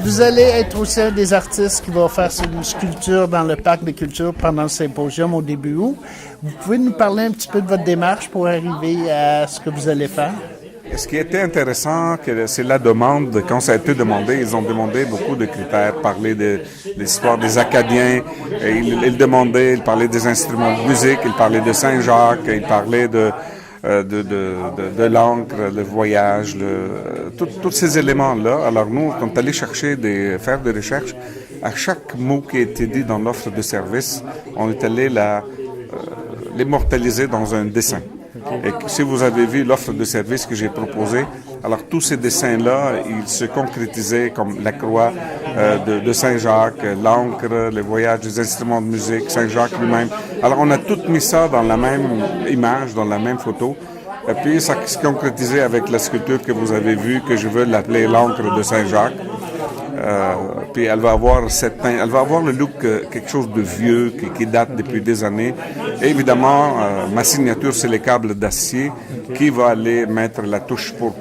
Vous allez être aussi un des artistes qui va faire une sculpture dans le parc de culture pendant le symposium au début août. Vous pouvez nous parler un petit peu de votre démarche pour arriver à ce que vous allez faire? Ce qui était intéressant, c'est la demande. Quand ça a été demandé, ils ont demandé beaucoup de critères, parler de l'histoire des Acadiens. Ils parlaient des instruments de musique, ils parlaient de Saint-Jacques, ils parlaient de l'encre, le voyage, tous ces éléments-là. Alors nous, quand on est allé faire des recherches, à chaque mot qui a été dit dans l'offre de service, on est allé l'immortaliser dans un dessin. Et si vous avez vu l'offre de service que j'ai proposée, alors tous ces dessins-là, ils se concrétisaient comme la croix de Saint-Jacques, l'encre, le voyage des instruments de musique, Saint-Jacques lui-même. Alors on a tout mis ça dans la même image, dans la même photo. Et puis ça se concrétisait avec la sculpture que vous avez vue, que je veux l'appeler l'encre de Saint-Jacques. Puis elle va avoir le look quelque chose de vieux qui date depuis des années. Et évidemment, ma signature, c'est les câbles d'acier qui va aller mettre la touche pour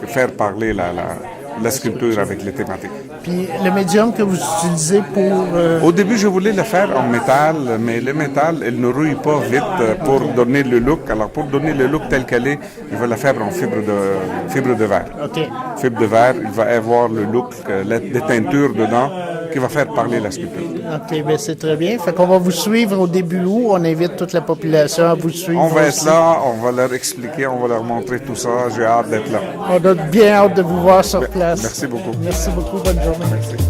faire parler la sculpture avec les thématiques. Puis le médium que vous utilisez pour... Au début, je voulais le faire en métal, mais le métal, elle ne rouille pas vite pour donner le look. Alors pour donner le look tel qu'elle est, il va la faire en fibre de verre. OK. Fibre de verre, il va avoir le look, des teintures dedans, qui va faire parler la sculpture. OK, bien c'est très bien. Fait qu'on va vous suivre au début août. On invite toute la population à vous suivre. On va être là, on va leur expliquer, on va leur montrer tout ça. J'ai hâte d'être là. On a bien hâte de vous voir sur place. Merci beaucoup. Merci beaucoup. Bonne journée. Merci.